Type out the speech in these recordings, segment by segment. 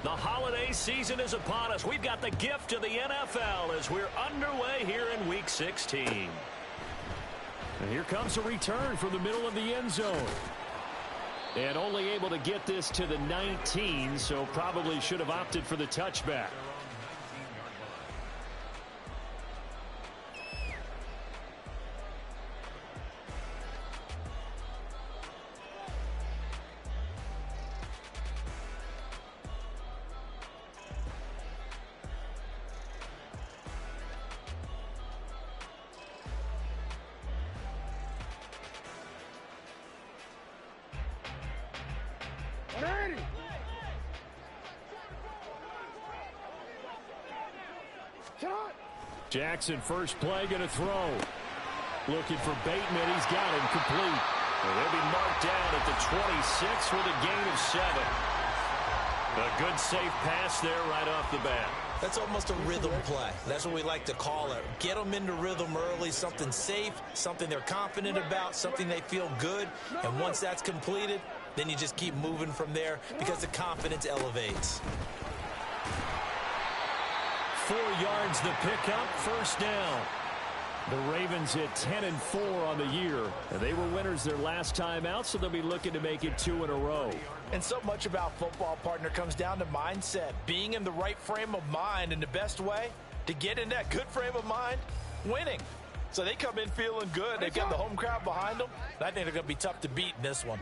The holiday season is upon us. We've got the gift of the NFL as we're underway here in Week 16. And here comes a return from the middle of the end zone. And only able to get this to the 19, so probably should have opted for the touchback. Jackson, first play, going to throw. Looking for Bateman. He's got him complete. And they'll be marked down at the 26 with a gain of 7. A good, safe pass there right off the bat. That's almost a rhythm play. That's what we like to call it. Get them into rhythm early, something safe, something they're confident about, something they feel good. And once that's completed, then you just keep moving from there because the confidence elevates. 4 yards the pickup, first down. The Ravens at 10-4 on the year. And they were winners their last time out, so they'll be looking to make it 2 in a row. And so much about football, partner, comes down to mindset. Being in the right frame of mind, and the best way to get in that good frame of mind, winning. So they come in feeling good. They've got the home crowd behind them. I think they're going to be tough to beat in this one.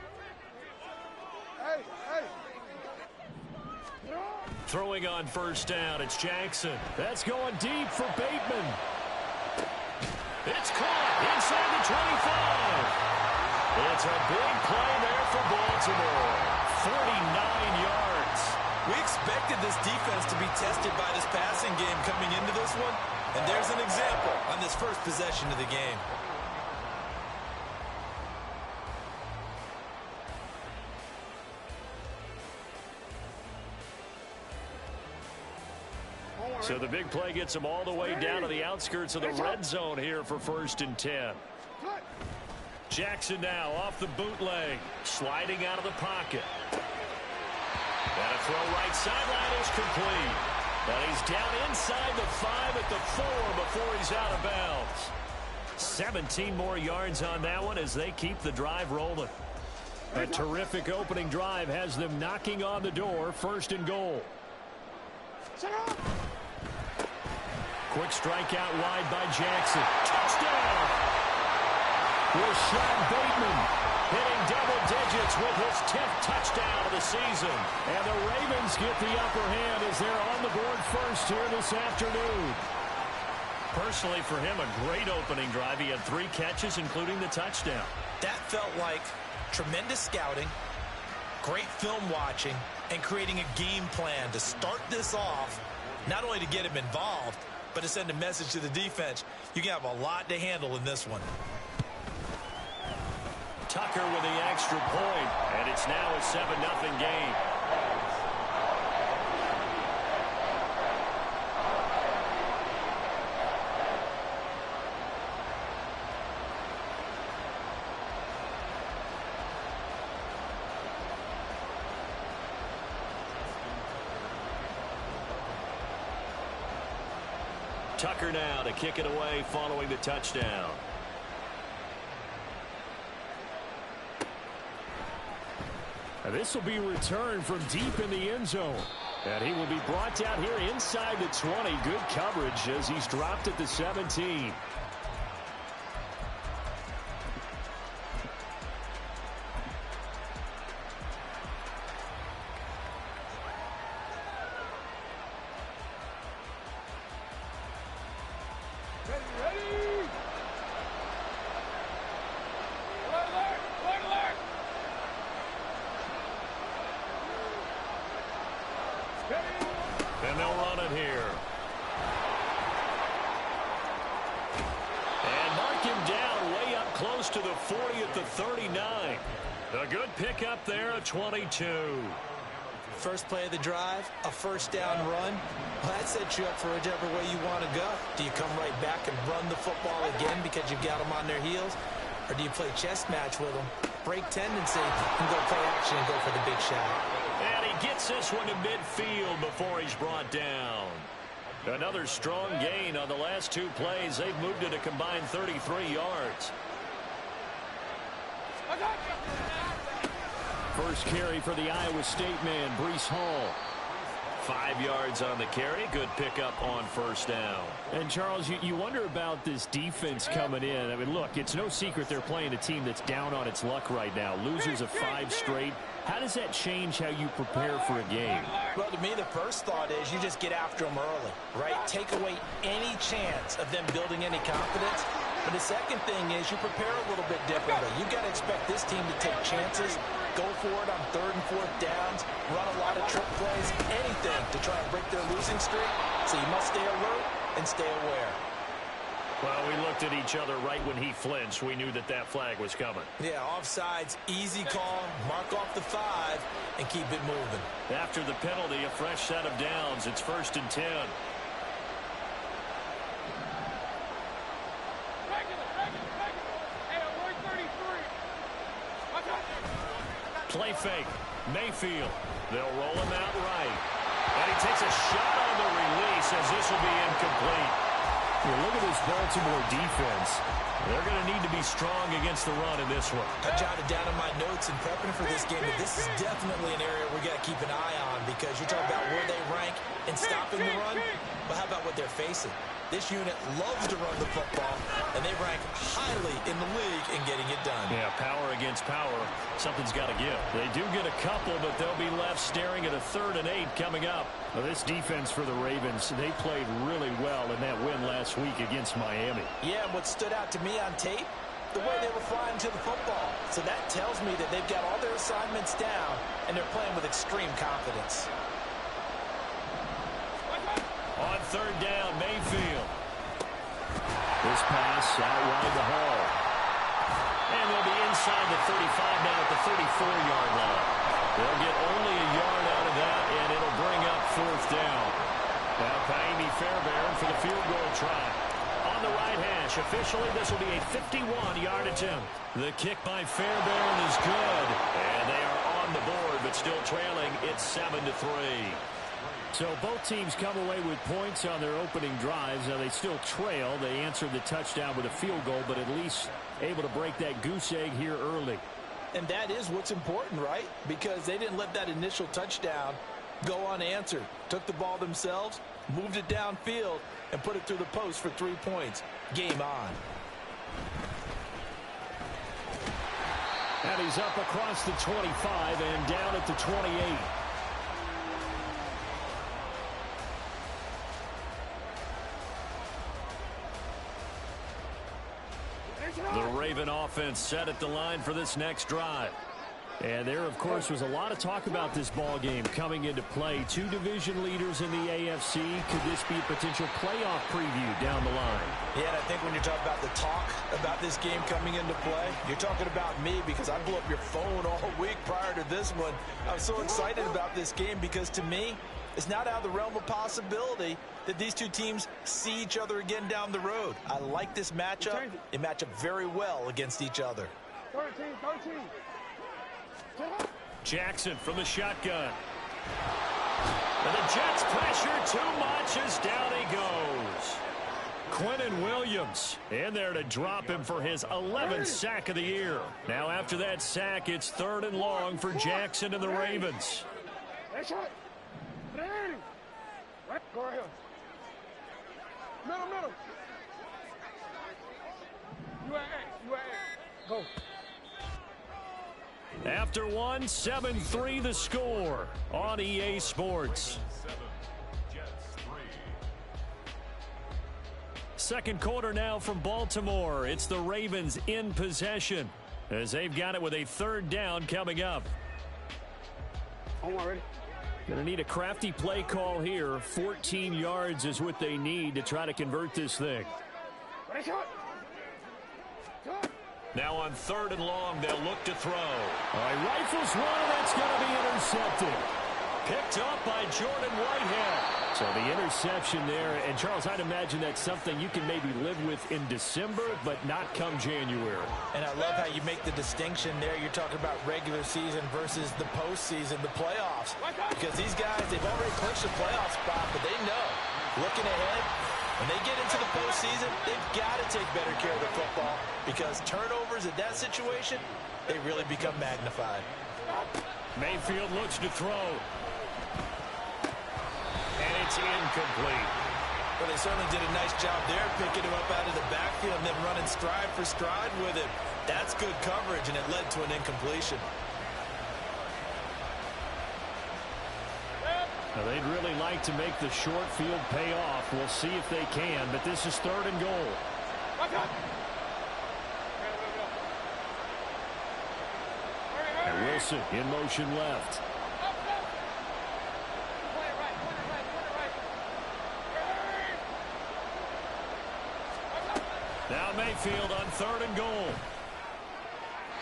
Throwing on first down, it's Jackson. That's going deep for Bateman. It's caught inside the 25. It's a big play there for Baltimore. 49 yards. We expected this defense to be tested by this passing game coming into this one. And there's an example on this first possession of the game. So the big play gets them all the way down to the outskirts of the red zone here for 1st and 10. Jackson now off the bootleg, sliding out of the pocket. And a throw right sideline is complete. And he's down inside the 5 at the 4 before he's out of bounds. 17 more yards on that one as they keep the drive rolling. A terrific opening drive has them knocking on the door, 1st and goal. Quick strike out wide by Jackson. Touchdown! Rashad Bateman hitting double digits with his 10th touchdown of the season. And the Ravens get the upper hand as they're on the board first here this afternoon. Personally, for him, a great opening drive. He had 3 catches, including the touchdown. That felt like tremendous scouting, great film watching, and creating a game plan to start this off, not only to get him involved, but to send a message to the defense. You can have a lot to handle in this one. Tucker with the extra point, and it's now a 7-0 game. Tucker now to kick it away following the touchdown. And this will be returned from deep in the end zone. And he will be brought down here inside the 20. Good coverage as he's dropped at the 17. And they'll run it here. And mark him down way up close to the 40 at the 39. A good pickup there, a 22. First play of the drive, a first down run. Well, that sets you up for whichever way you want to go. Do you come right back and run the football again because you've got them on their heels? Or do you play chess match with them, break tendency, and go play action and go for the big shot? And he gets this one to midfield before he's brought down. Another strong gain on the last 2 plays. They've moved it a combined 33 yards. First carry for the Iowa State man, Breece Hall. 5 yards on the carry. Good pickup on first down. And, Charles, you wonder about this defense coming in. I mean, look, it's no secret they're playing a team that's down on its luck right now. Losers of 5 straight. How does that change how you prepare for a game? Well, to me, the first thought is you just get after them early, right? Take away any chance of them building any confidence. But the second thing is you prepare a little bit differently. You've got to expect this team to take chances, go for it on 3rd and 4th downs, run a lot of trick plays, anything to try and break their losing streak. So you must stay alert and stay aware. Well, we looked at each other right when he flinched. We knew that flag was coming. Yeah, offsides, easy call, mark off the 5, and keep it moving. After the penalty, a fresh set of downs. It's 1st and 10. Play fake. Mayfield. They'll roll him out right. And he takes a shot on the release as this will be incomplete. Well, look at this Baltimore defense. They're going to need to be strong against the run in this one. I jotted down in my notes in prepping for this game that this is definitely an area we got to keep an eye on because you're talking about where they rank in stopping the run. But how about what they're facing? This unit loves to run the football, and they rank highly in the league in getting it done. Yeah, power against power. Something's got to give. They do get a couple, but they'll be left staring at a 3rd and 8 coming up. Well, this defense for the Ravens, they played really well in that win last week against Miami. Yeah, and what stood out to me on tape, the way they were flying to the football. So that tells me that they've got all their assignments down, and they're playing with extreme confidence. On 3rd down, Mayfield. This pass out wide to Hall. And they'll be inside the 35 now at the 34-yard line. They'll get only a yard out of that, and it'll bring up 4th down. Now Paimi Fairbairn for the field goal try. On the right hash, officially this will be a 51-yard attempt. The kick by Fairbairn is good. And they are on the board, but still trailing. It's 7-3. So both teams come away with points on their opening drives. Now they still trail. They answered the touchdown with a field goal, but at least able to break that goose egg here early. And that is what's important, right? Because they didn't let that initial touchdown go unanswered. Took the ball themselves, moved it downfield, and put it through the post for 3 points. Game on. And he's up across the 25 and down at the 28. The Raven offense set at the line for this next drive. And there, of course, was a lot of talk about this ball game coming into play. 2 division leaders in the AFC. Could this be a potential playoff preview down the line? Yeah, and I think when you're talking about the talk about this game coming into play, you're talking about me because I blew up your phone all week prior to this one. I was so excited about this game because to me, it's not out of the realm of possibility that these 2 teams see each other again down the road. I like this matchup. They match up very well against each other. 13. Jackson from the shotgun. And the Jets pressure too much as down he goes. Quinnen Williams in there to drop him for his 11th sack of the year. Now after that sack, it's 3rd and long for Jackson and the Ravens. Shot. Right. Go right here. Middle. You at A. Go. After 1, 7-3 the score on EA Sports. Second quarter now from Baltimore. It's the Ravens in possession as they've got it with a 3rd down coming up. Ready? Going to need a crafty play call here. 14 yards is what they need to try to convert this thing. Ready, shot. Now on 3rd and long, they'll look to throw. All right, rifles one, and that's going to be intercepted. Picked up by Jordan Whitehead. So the interception there, and Charles, I'd imagine that's something you can maybe live with in December, but not come January. And I love how you make the distinction there. You're talking about regular season versus the postseason, the playoffs. Because these guys, they've already clinched a playoff spot, but they know, looking ahead, when they get into the postseason, they've got to take better care of the football because turnovers in that situation, they really become magnified. Mayfield looks to throw. And it's incomplete. Well, they certainly did a nice job there, picking him up out of the backfield and then running stride for stride with him. That's good coverage, and it led to an incompletion. Now, they'd really like to make the short field pay off. We'll see if they can, but this is 3rd and goal. And Wilson in motion left. Now Mayfield on 3rd and goal.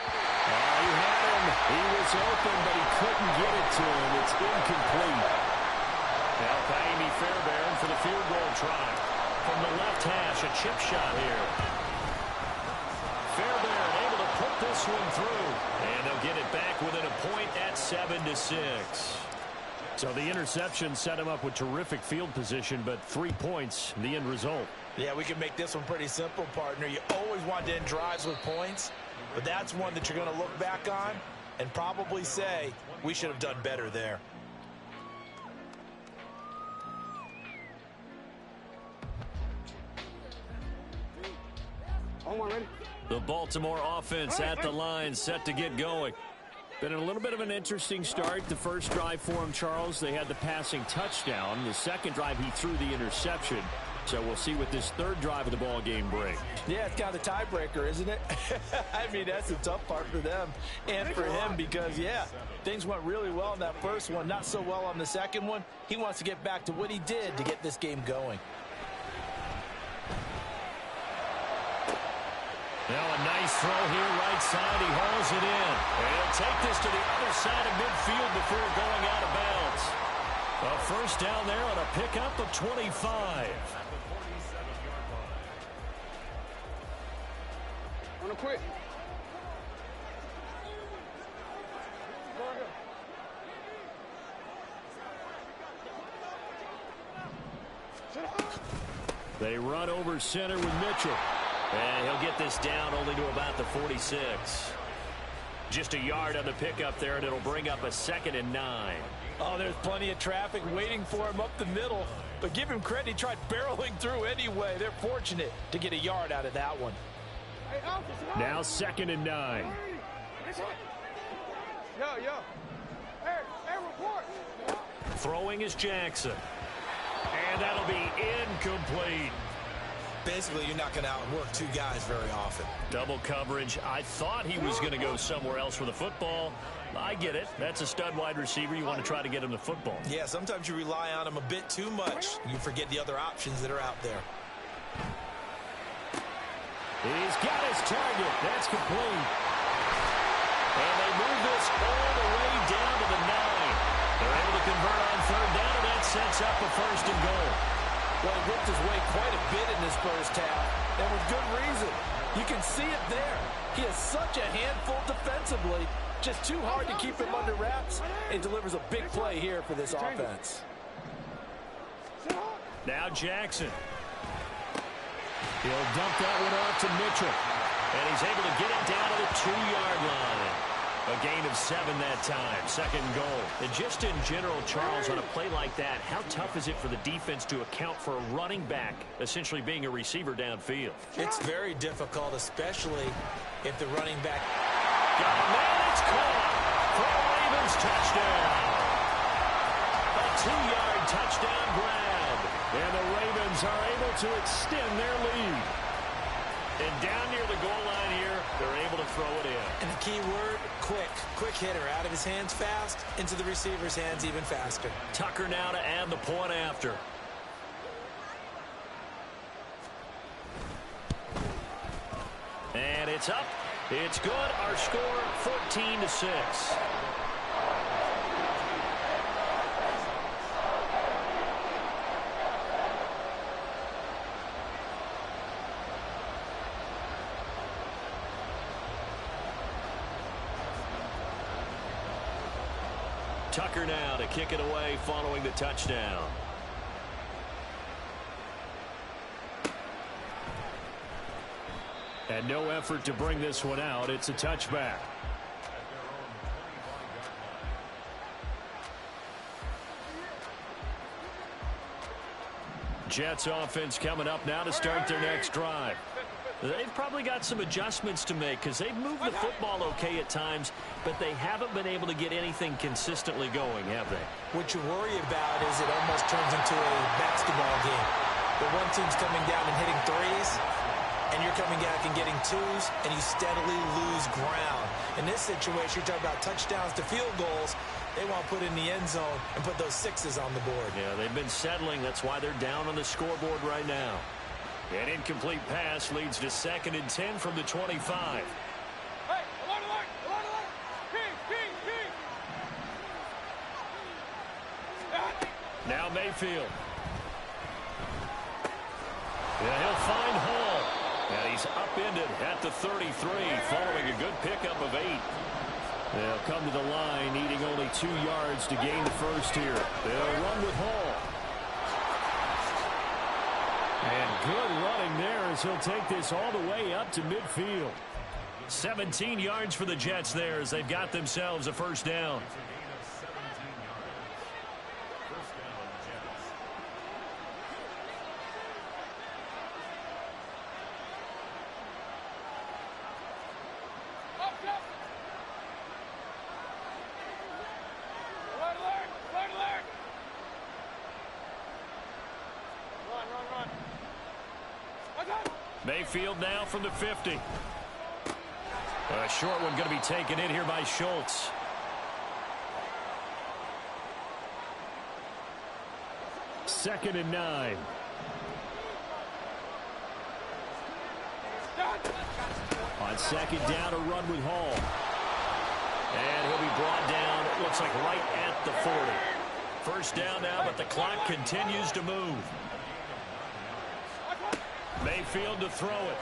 He had him. He was open, but he couldn't get it to him. It's incomplete. Now Paimi Fairbairn for the field goal try. From the left hash, a chip shot here. Fairbairn able to put this one through. And they'll get it back within a point at 7-6. So the interception set him up with terrific field position, but 3 points, the end result. Yeah, we can make this one pretty simple, partner. You always want to end drives with points, but that's one that you're going to look back on and probably say, we should have done better there. The Baltimore offense at the line, set to get going. Been a little bit of an interesting start. The first drive for him, Charles, they had the passing touchdown. The second drive, he threw the interception. So we'll see what this third drive of the ball game brings. Yeah, it's kind of the tiebreaker, isn't it? I mean, that's the tough part for them and for him because, yeah, things went really well in that first one, not so well on the second one. He wants to get back to what he did to get this game going. Now a nice throw here, right side. He hauls it in. And he'll take this to the other side of midfield before going out of bounds. A first down there on a pickup of 25. On to quit. They run over center with Mitchell. And he'll get this down only to about the 46. Just a yard on the pickup there, and it'll bring up a 2nd and 9. Oh, there's plenty of traffic waiting for him up the middle. But give him credit, he tried barreling through anyway. They're fortunate to get a yard out of that one. Now 2nd and 9. Yo. Hey, report. Throwing is Jackson. And that'll be incomplete. Basically, you're not going to outwork two guys very often. Double coverage. I thought he was going to go somewhere else for the football. I get it. That's a stud wide receiver. You want to try to get him the football. Yeah, sometimes you rely on him a bit too much. You forget the other options that are out there. He's got his target. That's complete. And they move this all the way down to the 9. They're able to convert on 3rd down, and that sets up a 1st and goal. Well, he worked his way quite a bit in this first half, and with good reason. You can see it there. He is such a handful defensively. Just too hard to keep him under wraps, and delivers a big play here for this offense. Now Jackson. He'll dump that one off to Mitchell. And he's able to get it down to the 2-yard line. A gain of 7 that time. 2nd goal. And just in general, Charles, on a play like that, how tough is it for the defense to account for a running back essentially being a receiver downfield? It's very difficult, especially if the running back... Got a man, it's caught for a Ravens touchdown. A 2-yard touchdown grab. And the Ravens are able to extend their lead. And down near the goal line here, they're able to throw it in. And the key word, quick. Quick hitter. Out of his hands fast, into the receiver's hands even faster. Tucker now to add the point after. And it's up. It's good. Our score, 14-6. Tucker now to kick it away following the touchdown. And no effort to bring this one out. It's a touchback. Jets offense coming up now to start their next drive. They've probably got some adjustments to make because they've moved the football okay at times, but they haven't been able to get anything consistently going, have they? What you worry about is it almost turns into a basketball game. The one team's coming down and hitting threes, and you're coming back and getting twos, and you steadily lose ground. In this situation, you're talking about touchdowns to field goals. They want to put in the end zone and put those sixes on the board. Yeah, they've been settling. That's why they're down on the scoreboard right now. An incomplete pass leads to 2nd and 10 from the 25. Hey, alert. King. Now Mayfield. Yeah, he'll find Hall. And he's upended at the 33 following a good pickup of 8. They'll come to the line needing only 2 yards to gain the first here. They'll run with Hall. And good running there as he'll take this all the way up to midfield. 17 yards for the Jets there as they've got themselves a first down. Mayfield now from the 50. A short one going to be taken in here by Schultz. Second and 9. On second down, a run with Hall. And he'll be brought down, it looks like right at the 40. First down now, but the clock continues to move. Mayfield to throw it.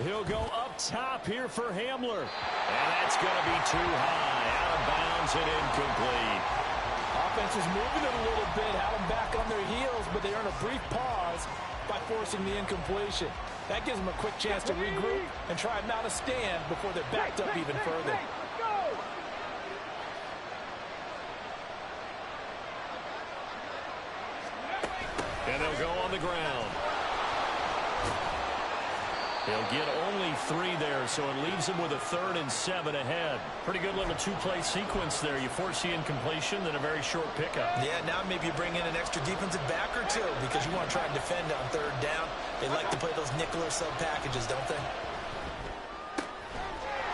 He'll go up top here for Hamler. And that's going to be too high. Out of bounds and incomplete. Offense was moving it a little bit, had them back on their heels, but they earn a brief pause by forcing the incompletion. That gives them a quick chance to regroup and try and mount a stand before they're backed up even further. And they'll go on the ground. They'll get only 3 there, so it leaves them with a 3rd and 7 ahead. Pretty good little 2-play sequence there. You force the incompletion, then a very short pickup. Yeah, now maybe you bring in an extra defensive back or 2 because you want to try and defend on 3rd down. They like to play those nickel or sub packages, don't they?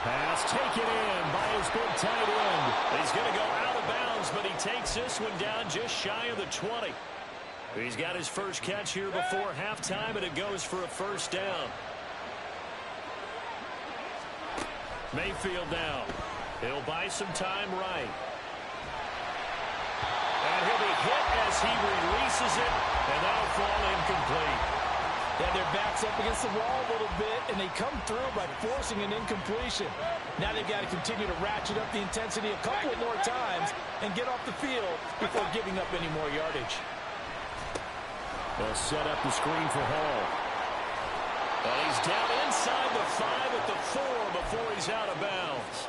Pass taken in by his big tight end. He's going to go out of bounds, but he takes this one down just shy of the 20. He's got his first catch here before halftime, and it goes for a first down. Mayfield now. He'll buy some time right. And he'll be hit as he releases it, and that'll fall incomplete. Yeah, their back's up against the wall a little bit, and they come through by forcing an incompletion. Now they've got to continue to ratchet up the intensity a couple more times and get off the field before giving up any more yardage. They'll set up the screen for Hall. And he's down inside the 5 at the 4 before he's out of bounds.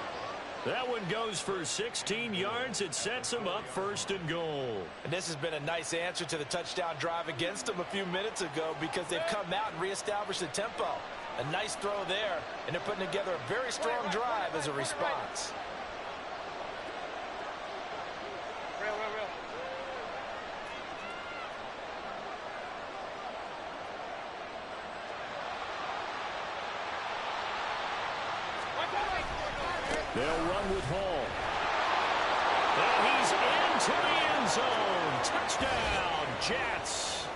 That one goes for 16 yards. It sets him up 1st and goal. And this has been a nice answer to the touchdown drive against them a few minutes ago because they've come out and reestablished the tempo. A nice throw there, and they're putting together a very strong drive as a response. They'll run with Hall. And he's into the end zone. Touchdown, Jets.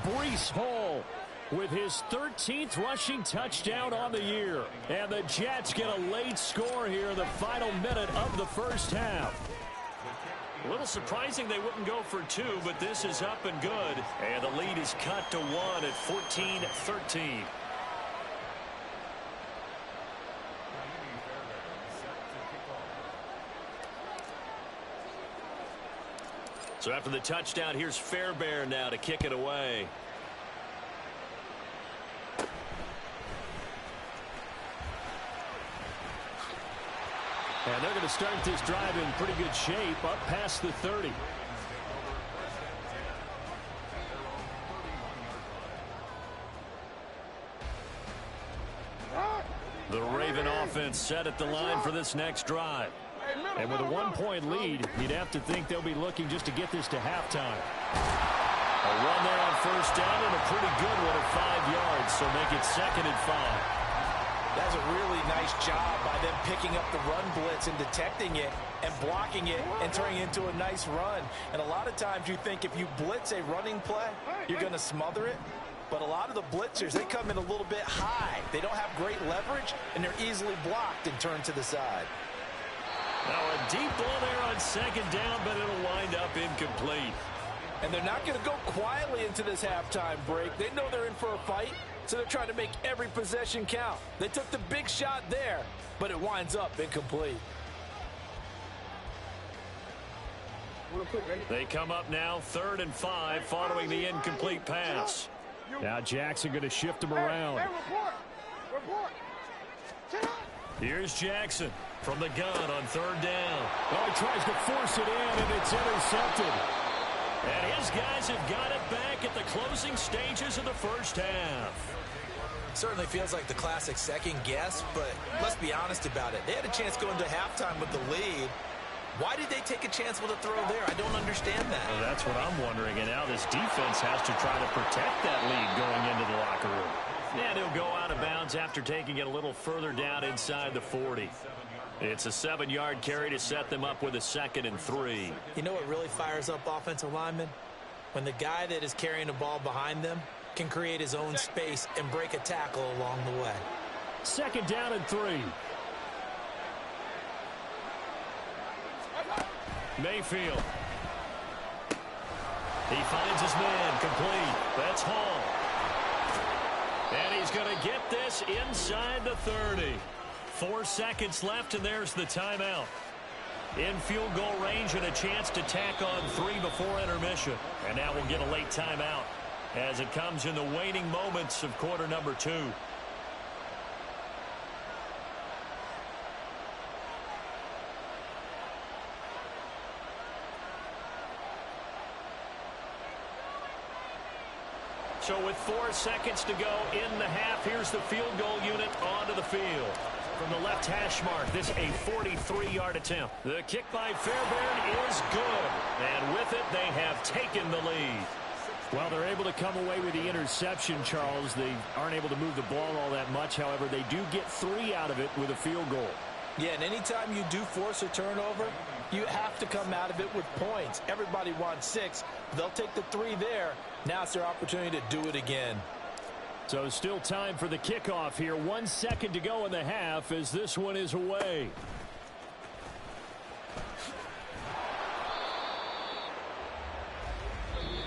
Breece Hall with his 13th rushing touchdown on the year. And the Jets get a late score here in the final minute of the first half. A little surprising they wouldn't go for 2, but this is up and good. And the lead is cut to 1 at 14-13. So after the touchdown, here's Fairbairn now to kick it away. And they're going to start this drive in pretty good shape, up past the 30. The Raven offense set at the line for this next drive. And with a one-point lead, you'd have to think they'll be looking just to get this to halftime. A run there on first down and a pretty good one at 5 yards, so make it 2nd and 5. That's a really nice job by them picking up the run blitz and detecting it and blocking it and turning it into a nice run. And a lot of times you think if you blitz a running play, you're going to smother it. But a lot of the blitzers, they come in a little bit high. They don't have great leverage, and they're easily blocked and turned to the side. Now a deep ball there on 2nd down, but it'll wind up incomplete. And they're not going to go quietly into this halftime break. They know they're in for a fight, so they're trying to make every possession count. They took the big shot there, but it winds up incomplete. They come up now 3rd and 5 following the incomplete pass. Now Jackson going to shift him around. Here's Jackson from the gun on 3rd down. Oh, he tries to force it in, and it's intercepted. And his guys have got it back at the closing stages of the first half. Certainly feels like the classic second guess, but let's be honest about it. They had a chance going to halftime with the lead. Why did they take a chance with a throw there? I don't understand that. Well, that's what I'm wondering. And now this defense has to try to protect that lead going into the locker room. And he'll go out of bounds after taking it a little further down inside the 40. It's a 7-yard carry to set them up with a 2nd and 3. You know what really fires up offensive linemen? When the guy that is carrying the ball behind them can create his own space and break a tackle along the way. 2nd down and 3. Mayfield. He finds his man complete. That's Hall. And he's going to get this inside the 30. 4 seconds left, and there's the timeout. In field goal range and a chance to tack on 3 before intermission. And now we'll get a late timeout as it comes in the waning moments of quarter number 2. So with 4 seconds to go in the half, here's the field goal unit onto the field. From the left hash mark, this a 43-yard attempt. The kick by Fairbairn is good. And with it, they have taken the lead. Well, they're able to come away with the interception, Charles. They aren't able to move the ball all that much. However, they do get 3 out of it with a field goal. Yeah, and anytime you do force a turnover, you have to come out of it with points. Everybody wants 6. They'll take the 3 there. Now it's their opportunity to do it again. So still time for the kickoff here. 1 second to go in the half as this one is away.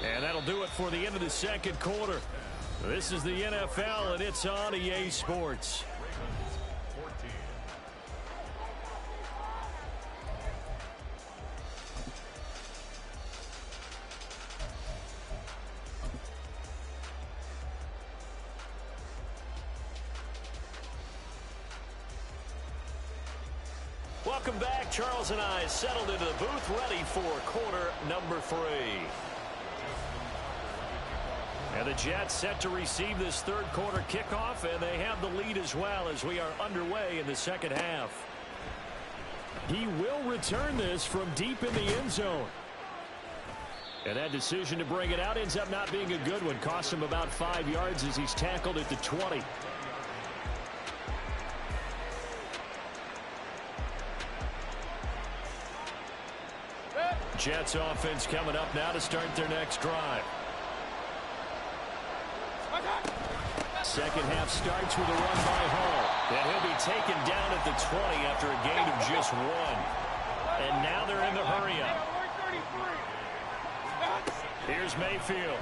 And that'll do it for the end of the second quarter. This is the NFL, and it's on EA Sports. Welcome back. Charles and I settled into the booth, ready for quarter number 3. And the Jets set to receive this third quarter kickoff, and they have the lead as well as we are underway in the second half. He will return this from deep in the end zone. And that decision to bring it out ends up not being a good one. Costs him about 5 yards as he's tackled at the 20. Jets offense coming up now to start their next drive. Second half starts with a run by Hall. And he'll be taken down at the 20 after a gain of just 1. And now they're in the hurry-up. Here's Mayfield.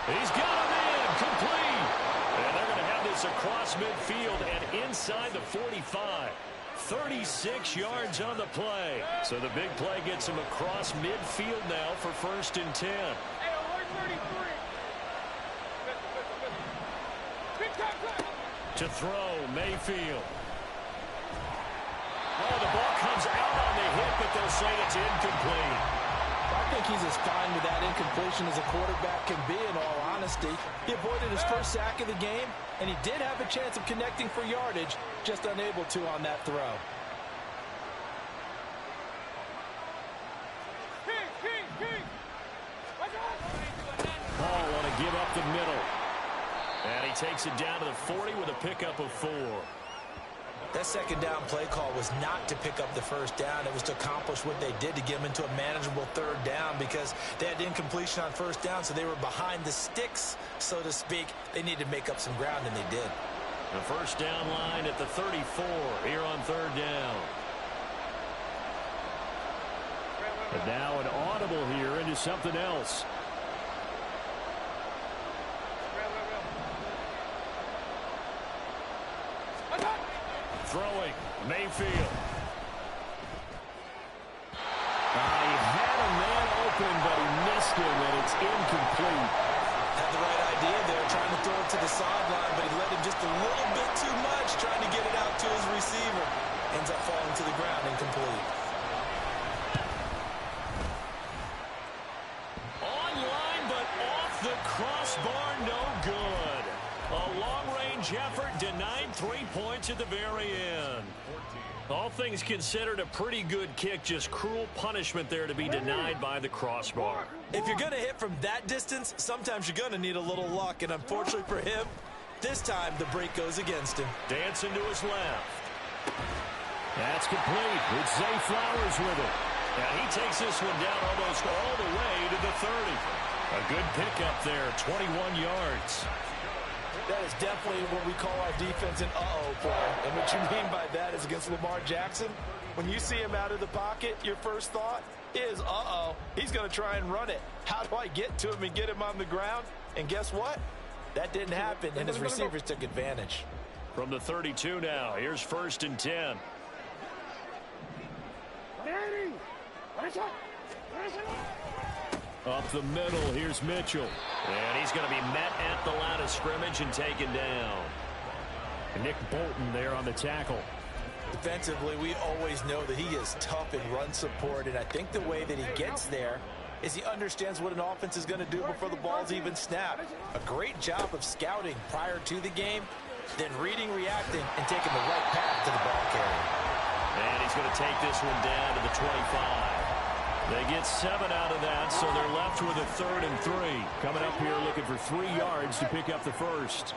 He's got him in, complete. And they're going to have this across midfield and inside the 45. 36 yards on the play. So the big play gets him across midfield now for 1st and 10. Hey, alert 33. To throw, Mayfield. Oh, the ball comes out on the hit, but they'll say it's incomplete. I think he's as fine with that incompletion as a quarterback can be, in all honesty. He avoided his first sack of the game, and he did have a chance of connecting for yardage, just unable to on that throw. Hall want to give up the middle. And he takes it down to the 40 with a pickup of 4. That second down play call was not to pick up the first down. It was to accomplish what they did to get them into a manageable 3rd down because they had incompletion on 1st down, so they were behind the sticks, so to speak. They needed to make up some ground, and they did. The 1st down line at the 34 here on 3rd down. And now an audible here into something else. Throwing, Mayfield. He had a man open, but he missed him, and it's incomplete. Had the right idea there, trying to throw it to the sideline, but he let him just a little bit too much, trying to get it out to his receiver. Ends up falling to the ground, incomplete. Online, but off the crossbar, no good. A long-range effort denied 3 points at the very end. All things considered, a pretty good kick, just cruel punishment there to be denied by the crossbar. If you're going to hit from that distance, sometimes you're going to need a little luck, and unfortunately for him, this time the break goes against him. Dancing to his left. That's complete. It's Zay Flowers with it. And he takes this one down almost all the way to the 30. A good pickup there, 21 yards. That is definitely what we call our defense an uh-oh play. And what you mean by that is against Lamar Jackson, when you see him out of the pocket, your first thought is, uh-oh, he's going to try and run it. How do I get to him and get him on the ground? And guess what? That didn't happen, and his receivers took advantage. From the 32 now, here's 1st and 10. Up the middle, here's Mitchell. And he's going to be met at the line of scrimmage and taken down. Nick Bolton there on the tackle. Defensively, we always know that he is tough in run support, and I think the way that he gets there is he understands what an offense is going to do before the ball's even snapped. A great job of scouting prior to the game, then reading, reacting, and taking the right path to the ball carrier. And he's going to take this one down to the 25. They get 7 out of that, so they're left with a 3rd and 3. Coming up here looking for 3 yards to pick up the first.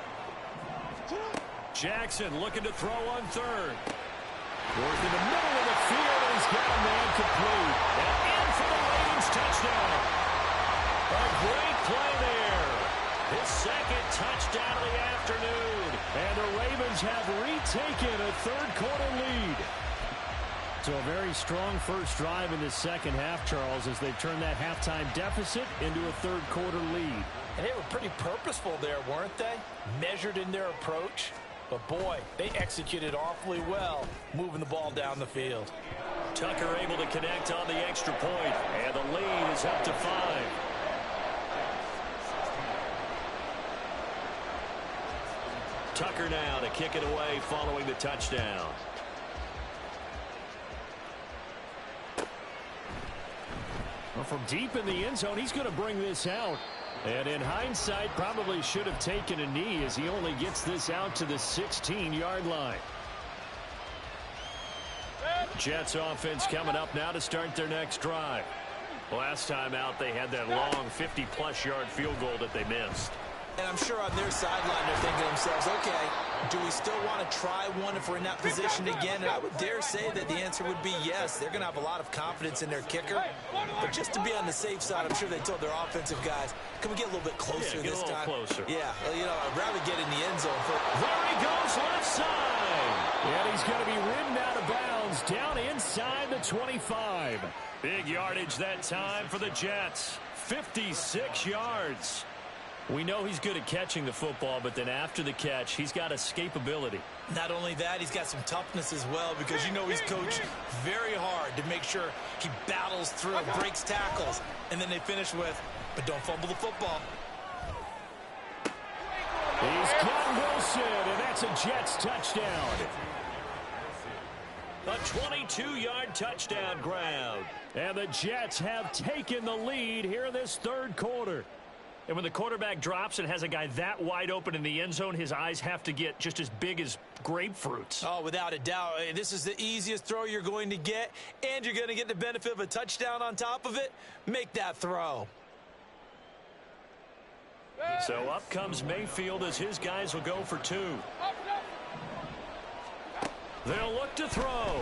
Jackson looking to throw on 3rd. Worth in the middle of the field, and he's got a man complete. And in for the Ravens touchdown. A great play there. His 2nd touchdown of the afternoon. And the Ravens have retaken a 3rd quarter lead. So a very strong first drive in the second half, Charles, as they've turned that halftime deficit into a 3rd quarter lead. And they were pretty purposeful there, weren't they? Measured in their approach. But, boy, they executed awfully well, moving the ball down the field. Tucker able to connect on the extra point, and the lead is up to 5. Tucker now to kick it away following the touchdown. Well, from deep in the end zone, he's going to bring this out. And in hindsight, probably should have taken a knee as he only gets this out to the 16-yard line. Jets offense coming up now to start their next drive. Last time out, they had that long 50-plus yard field goal that they missed. And I'm sure on their sideline they're thinking to themselves, okay, do we still want to try one if we're in that position again? And I would dare say that the answer would be yes. They're going to have a lot of confidence in their kicker. But just to be on the safe side, I'm sure they told their offensive guys, can we get a little bit closer this time? Closer. Yeah, well, you know, I'd rather get in the end zone. There he goes, left side. And he's going to be ridden out of bounds down inside the 25. Big yardage that time for the Jets. 56 yards. We know he's good at catching the football, but then after the catch, he's got escapability. Not only that, he's got some toughness as well, because you know he's coached very hard to make sure he battles through, breaks tackles, and then they finish with, but don't fumble the football. He's got Wilson, and that's a Jets touchdown. A 22-yard touchdown grab. And the Jets have taken the lead here in this third quarter. And when the quarterback drops and has a guy that wide open in the end zone, his eyes have to get just as big as grapefruits. Oh, without a doubt. This is the easiest throw you're going to get, and you're going to get the benefit of a touchdown on top of it. Make that throw. So up comes Mayfield as his guys will go for two. They'll look to throw.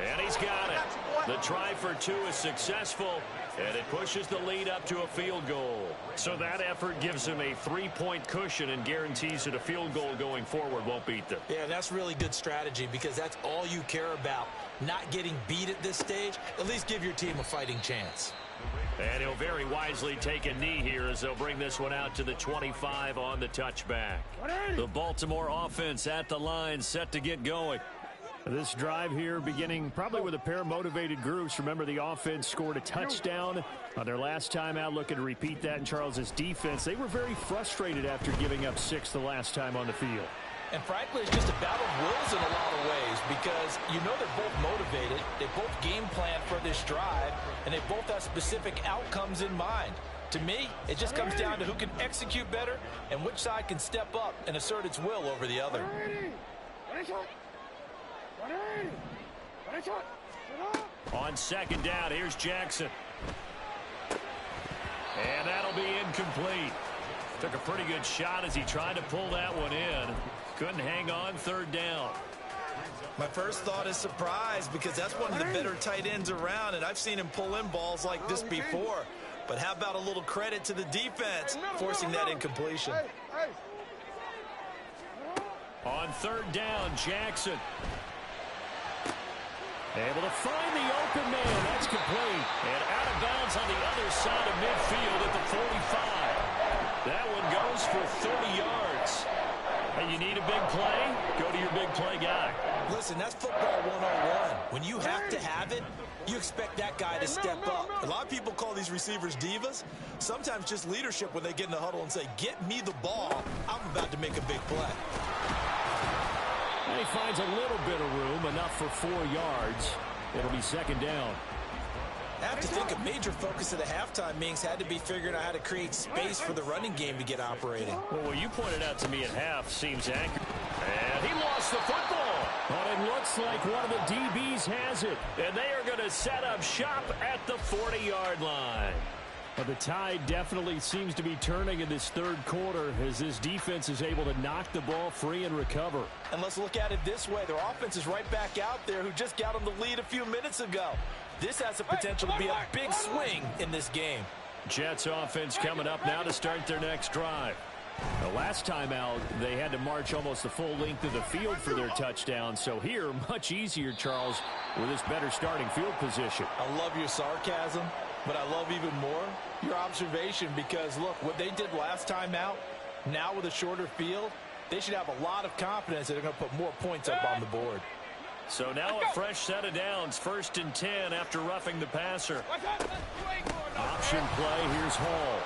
And he's got it. The try for two is successful, and it pushes the lead up to a field goal. So that effort gives him a 3-point cushion and guarantees that a field goal going forward won't beat them. Yeah, that's really good strategy, because that's all you care about. Not getting beat at this stage. At least give your team a fighting chance. And he'll very wisely take a knee here as they'll bring this one out to the 25 on the touchback. The Baltimore offense at the line, set to get going. This drive here beginning probably with a pair of motivated groups. Remember, the offense scored a touchdown on their last time out. Looking to repeat that in Charles's defense. They were very frustrated after giving up 6 the last time on the field. And frankly, it's just a battle of wills in a lot of ways, because you know they're both motivated. They both game plan for this drive, and they both have specific outcomes in mind. To me, it just comes down to who can execute better and which side can step up and assert its will over the other. On second down, here's Jackson. And that'll be incomplete. Took a pretty good shot as he tried to pull that one in. Couldn't hang on third down. My first thought is surprise, because that's one of the better tight ends around, and I've seen him pull in balls like this before. But how about a little credit to the defense forcing that incompletion? On third down, Jackson. Able to find the open man. That's complete. And out of bounds on the other side of midfield at the 45. That one goes for 30 yards. And you need a big play? Go to your big play guy. Listen, that's football 101. When you have to have it, you expect that guy to step up. A lot of people call these receivers divas. Sometimes just leadership when they get in the huddle and say, get me the ball. I'm about to make a big play. And he finds a little bit of room, enough for 4 yards. It'll be second down. I have to think a major focus of the halftime meetings had to be figuring out how to create space for the running game to get operating. Well, what you pointed out to me at half seems accurate. And he lost the football. But it looks like one of the DBs has it. And they are going to set up shop at the 40-yard line. But the tide definitely seems to be turning in this third quarter as this defense is able to knock the ball free and recover. And let's look at it this way. Their offense is right back out there, who just got them the lead a few minutes ago. This has the potential to be a big swing in this game. Jets offense coming up now to start their next drive. The last time out, they had to march almost the full length of the field for their touchdown. So here, much easier, Charles, with this better starting field position. I love your sarcasm, but I love even more your observation, because, look, what they did last time out, now with a shorter field, they should have a lot of confidence that they're going to put more points up on the board. So now a fresh set of downs, 1st and 10 after roughing the passer. Option play, here's Hall.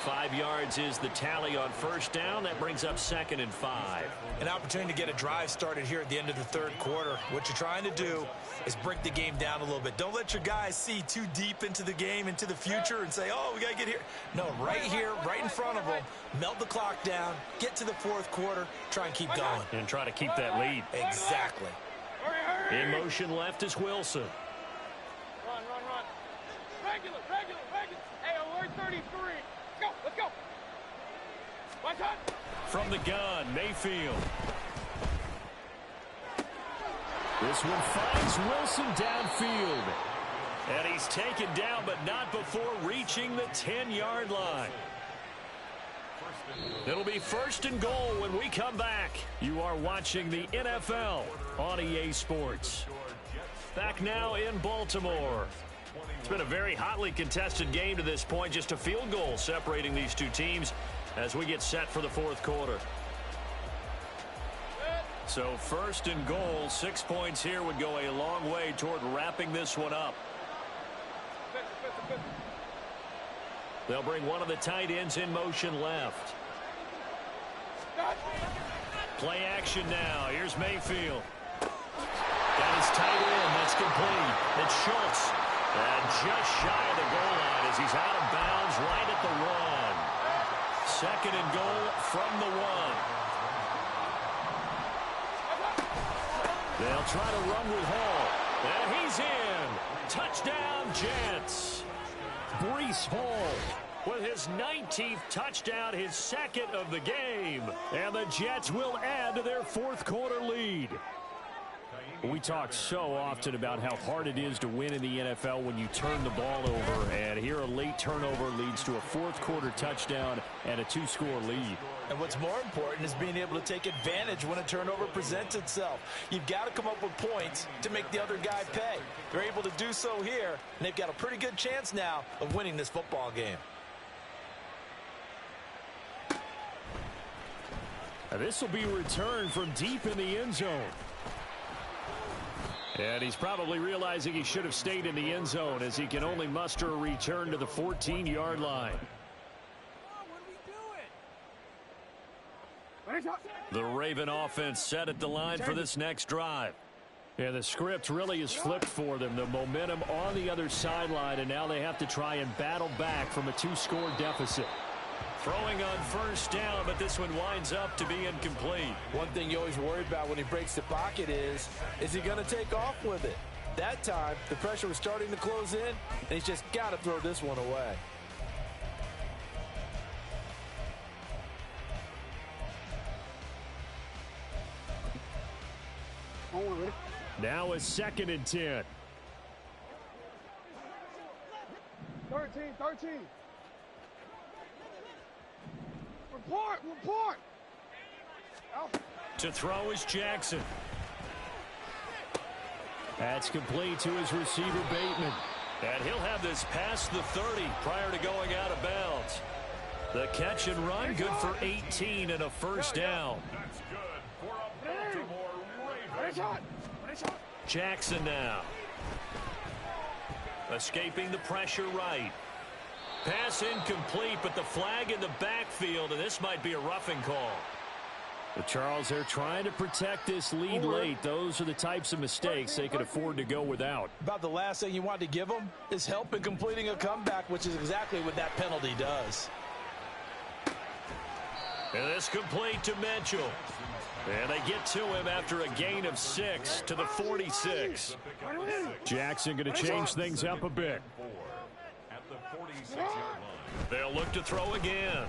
5 yards is the tally on first down. That brings up 2nd and 5. An opportunity to get a drive started here at the end of the third quarter. What you're trying to do is break the game down a little bit. Don't let your guys see too deep into the game, into the future, and say, oh, we got to get here. No, right here, right in front of them, melt the clock down, get to the fourth quarter, try and keep going. And try to keep that lead. Exactly. In motion left is Wilson. Run. Regular. Hey, alert 33. Let's go. Watch out. From the gun, Mayfield. This one finds Wilson downfield. And he's taken down, but not before reaching the 10-yard line. It'll be 1st and goal when we come back. You are watching the NFL on EA Sports. Back now in Baltimore. It's been a very hotly contested game to this point. Just a field goal separating these two teams as we get set for the fourth quarter. So first and goal, 6 points here would go a long way toward wrapping this one up. They'll bring one of the tight ends in motion left. Play action now. Here's Mayfield. That is tight end. That's complete. It's Schultz. And just shy of the goal line as he's out of bounds right at the 1. Second and goal from the 1. They'll try to run with Hall. And he's in. Touchdown, Jets. Breece Hall with his 19th touchdown, his second of the game. And the Jets will add to their fourth quarter lead. We talk so often about how hard it is to win in the NFL when you turn the ball over. And here a late turnover leads to a fourth quarter touchdown and a 2-score lead. And what's more important is being able to take advantage when a turnover presents itself. You've got to come up with points to make the other guy pay. They're able to do so here, and they've got a pretty good chance now of winning this football game. This will be returned from deep in the end zone. And he's probably realizing he should have stayed in the end zone as he can only muster a return to the 14-yard line. The Raven offense set at the line for this next drive. Yeah, the script really is flipped for them. The momentum on the other sideline, and now they have to try and battle back from a 2-score deficit. Throwing on first down, but this one winds up to be incomplete. One thing you always worry about when he breaks the pocket is he going to take off with it? That time, the pressure was starting to close in, and he's just got to throw this one away. Now a 2nd and 10. 13. Report. To throw is Jackson. That's complete to his receiver, Bateman. And he'll have this past the 30 prior to going out of bounds. The catch and run, good for 18 and a first down. That's good for a Baltimore Ravens. Jackson now. Escaping the pressure right. Pass incomplete, but the flag in the backfield, and this might be a roughing call. But Charles, they're trying to protect this lead late. Those are the types of mistakes they could afford to go without. About the last thing you want to give them is help in completing a comeback, which is exactly what that penalty does. And this complete to Mitchell. And they get to him after a gain of 6 to the 46. Jackson going to change things up a bit. At the 46-yard line. They'll look to throw again.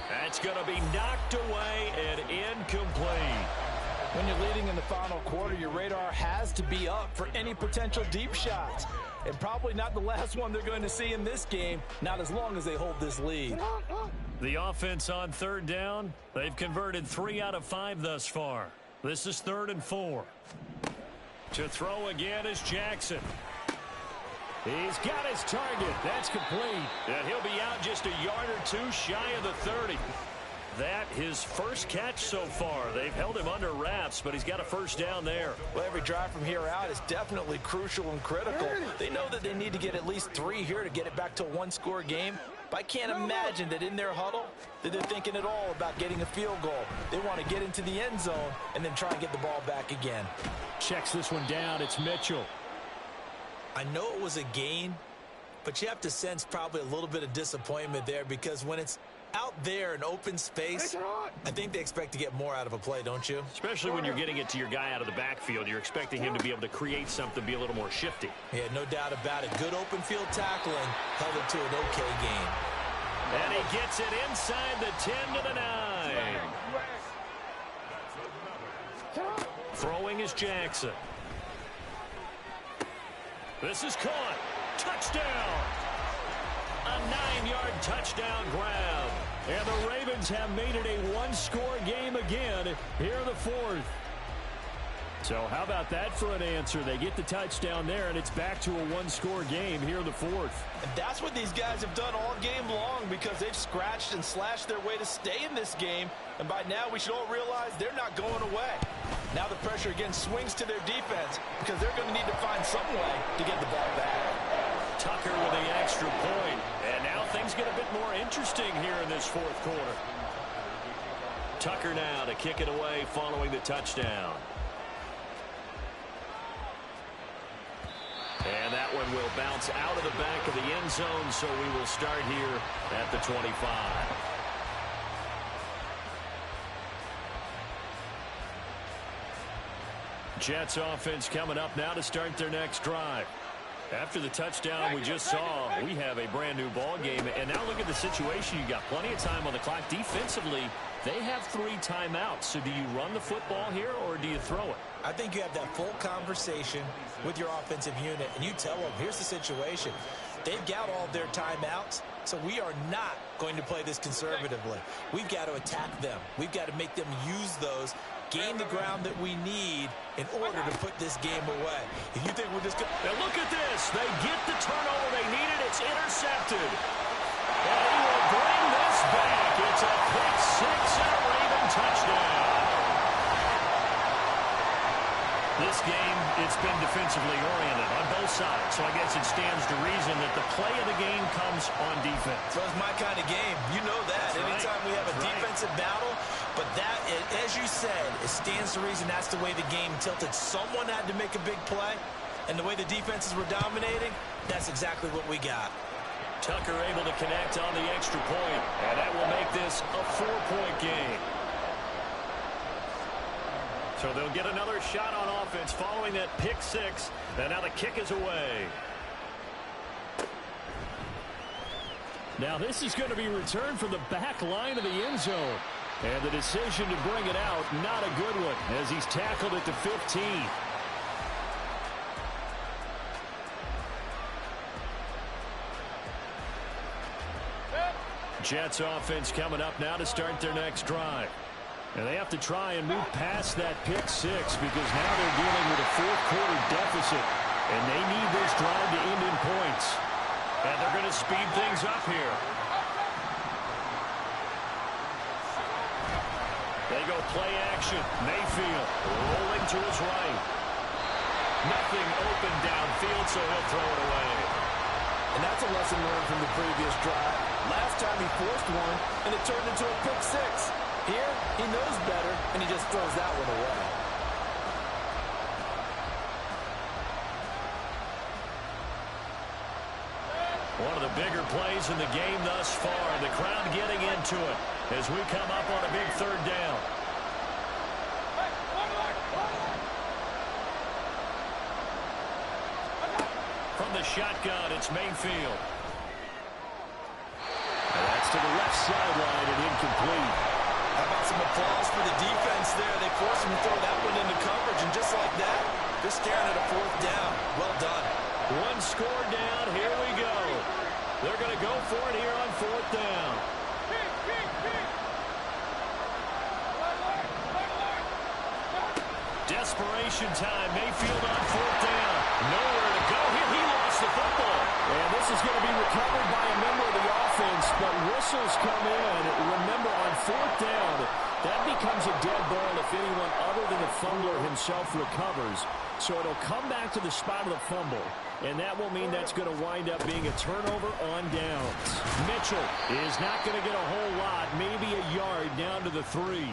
That's going to be knocked away and incomplete. When you're leading in the final quarter, your radar has to be up for any potential deep shots. And probably not the last one they're going to see in this game, not as long as they hold this lead. The offense on third down, they've converted 3 out of 5 thus far. This is 3rd and 4. To throw again is Jackson. He's got his target. That's complete. And he'll be out just a yard or 2 shy of the 30. That his first catch so far. They've held him under wraps, but he's got a first down there. Well, every drive from here out is definitely crucial and critical. They know that they need to get at least 3 here to get it back to a 1-score game. But I can't imagine that in their huddle that they're thinking at all about getting a field goal. They want to get into the end zone and then try and get the ball back again. Checks this one down. It's Mitchell. I know it was a gain, but you have to sense probably a little bit of disappointment there because when it's out there in open space, I think they expect to get more out of a play, don't you? Especially when you're getting it to your guy out of the backfield. You're expecting him to be able to create something, be a little more shifty. Yeah, no doubt about it. Good open field tackling held it to an okay game. And he gets it inside the 10 to the 9. Throwing is Jackson. This is caught. Touchdown. A 9-yard touchdown grab. And the Ravens have made it a 1-score game again here in the 4th. So how about that for an answer? They get the touchdown there, and it's back to a one-score game here in the fourth. And that's what these guys have done all game long because they've scratched and slashed their way to stay in this game. And by now, we should all realize they're not going away. Now the pressure again swings to their defense because they're going to need to find some way to get the ball back. Tucker with the extra point. And now things get a bit more interesting here in this fourth quarter. Tucker now to kick it away following the touchdown. And that one will bounce out of the back of the end zone, so we will start here at the 25. Jets offense coming up now to start their next drive. After the touchdown we just saw, we have a brand new ball game. And now look at the situation. You got plenty of time on the clock. Defensively, they have 3 timeouts. So do you run the football here or do you throw it? I think you have that full conversation with your offensive unit, and you tell them, here's the situation. They've got all their timeouts, so we are not going to play this conservatively. We've got to attack them. We've got to make them use those, gain the ground that we need in order to put this game away. If you think we're just going to... Now look at this. They get the turnover they needed. It's intercepted. And he will bring this back. It's a pick 6 and a Raven touchdown. This game, it's been defensively oriented on both sides, so I guess it stands to reason that the play of the game comes on defense. So it's my kind of game. You know that. That's Anytime right. we have a That's defensive battle, but that, as you said, it stands to reason that's the way the game tilted. Someone had to make a big play, and the way the defenses were dominating, that's exactly what we got. Tucker able to connect on the extra point, and that will make this a 4-point game. So they'll get another shot on offense following that pick 6. And now the kick is away. Now this is going to be returned from the back line of the end zone. And the decision to bring it out, not a good one, as he's tackled at the 15. Jets offense coming up now to start their next drive. And they have to try and move past that pick 6 because now they're dealing with a fourth-quarter deficit. And they need this drive to end in points. And they're going to speed things up here. They go play action. Mayfield rolling to his right. Nothing open downfield, so he'll throw it away. And that's a lesson learned from the previous drive. Last time he forced one, and it turned into a pick 6. Here, he knows better, and he just throws that one away. One of the bigger plays in the game thus far. The crowd getting into it as we come up on a big 3rd down. From the shotgun, it's Mayfield. And that's to the left sideline and incomplete. How about some applause for the defense there? They forced him to throw that one into coverage, and just like that, they're staring at a 4th down. Well done. One score down. Here we go. They're going to go for it here on 4th down. Desperation time. Mayfield on 4th down. Nowhere to go here. He lost the football. And this is going to be recovered by a member of the offense, but whistles come in. Remember, on 4th down, that becomes a dead ball if anyone other than the fumbler himself recovers. So it'll come back to the spot of the fumble, and that will mean that's going to wind up being a turnover on downs. Mitchell is not going to get a whole lot, maybe a yard down to the 3.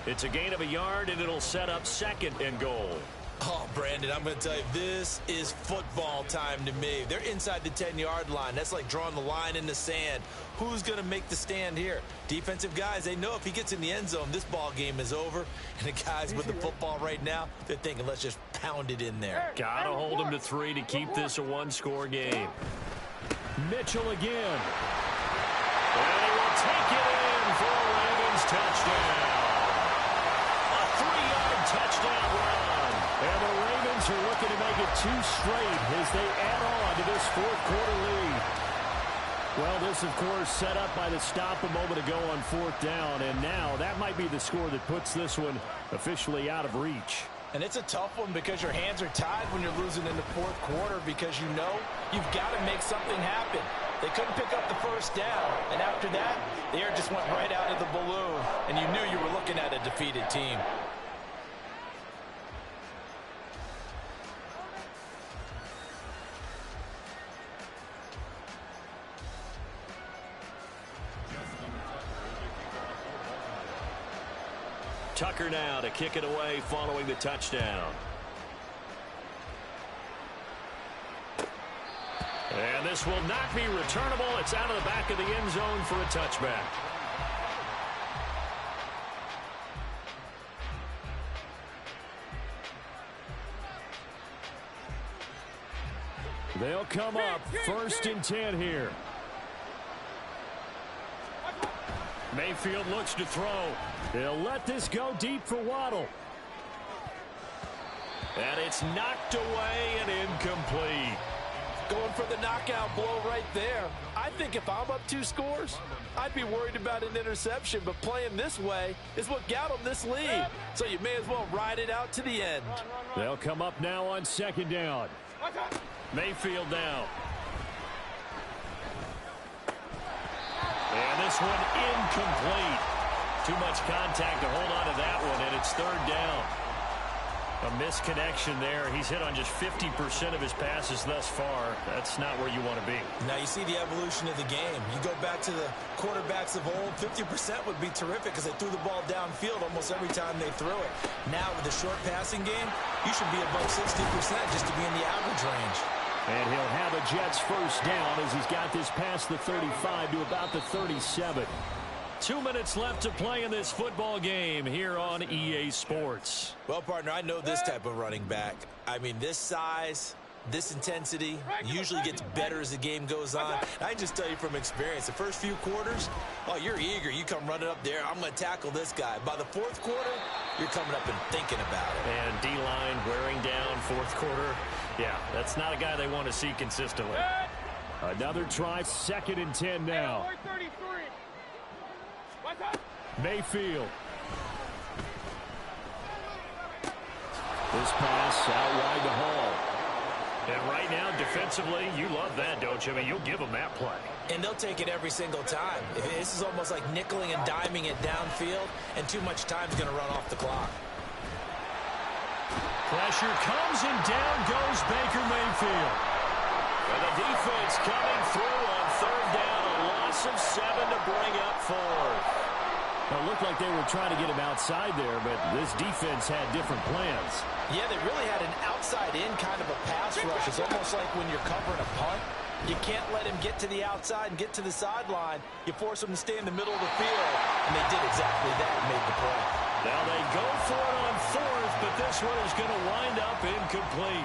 It's a gain of a yard, and it'll set up 2nd and goal. Oh, Brandon, I'm going to tell you, this is football time to me. They're inside the 10-yard line. That's like drawing the line in the sand. Who's going to make the stand here? Defensive guys, they know if he gets in the end zone, this ball game is over. And the guys with the football right now, they're thinking, let's just pound it in there. Got to hold him to 3 to keep this a one-score game. Mitchell again. And he will take it in for a Ravens touchdown. A 3-yard touchdown run. And the Ravens are looking to make it 2 straight as they add on to this 4th-quarter lead. Well, this, of course, set up by the stop a moment ago on 4th down, and now that might be the score that puts this one officially out of reach. And it's a tough one because your hands are tied when you're losing in the fourth quarter because you know you've got to make something happen. They couldn't pick up the first down, and after that, the air just went right out of the balloon, and you knew you were looking at a defeated team. Tucker now to kick it away following the touchdown. And this will not be returnable. It's out of the back of the end zone for a touchback. They'll come up 1st and 10 here. Mayfield looks to throw. He'll let this go deep for Waddle. And it's knocked away and incomplete. Going for the knockout blow right there. I think if I'm up 2 scores, I'd be worried about an interception, but playing this way is what got them this lead. So you may as well ride it out to the end. They'll come up now on 2nd down. Mayfield now. And this one incomplete. Too much contact to hold on to that one, and it's 3rd down. A misconnection there. He's hit on just 50% of his passes thus far. That's not where you want to be. Now you see the evolution of the game. You go back to the quarterbacks of old, 50% would be terrific because they threw the ball downfield almost every time they threw it. Now with the short passing game, you should be above 60% just to be in the average range. And he'll have a Jets 1st down as he's got this past the 35 to about the 37. 2 minutes left to play in this football game here on EA Sports. Well, partner, I know this type of running back. I mean, this size, this intensity usually gets better as the game goes on. I just tell you from experience, the first few quarters, oh, you're eager. You come running up there, I'm going to tackle this guy. By the 4th quarter, you're coming up and thinking about it. And D-line wearing down 4th quarter. Yeah, that's not a guy they want to see consistently. Another try, 2nd and 10 now. Mayfield. This pass out wide to Hall. And right now, defensively, you love that, don't you? I mean, you'll give them that play. And they'll take it every single time. This is almost like nickeling and diming it downfield, and too much time's going to run off the clock. Pressure comes, and down goes Baker Mayfield. And the defense coming through on 3rd down. A loss of 7 to bring up 4th. Well, it looked like they were trying to get him outside there, but this defense had different plans. Yeah, they really had an outside-in kind of a pass rush. It's almost like when you're covering a punt. You can't let him get to the outside and get to the sideline. You force him to stay in the middle of the field, and they did exactly that and made the play. Now they go for it on 4th, but this one is going to wind up incomplete.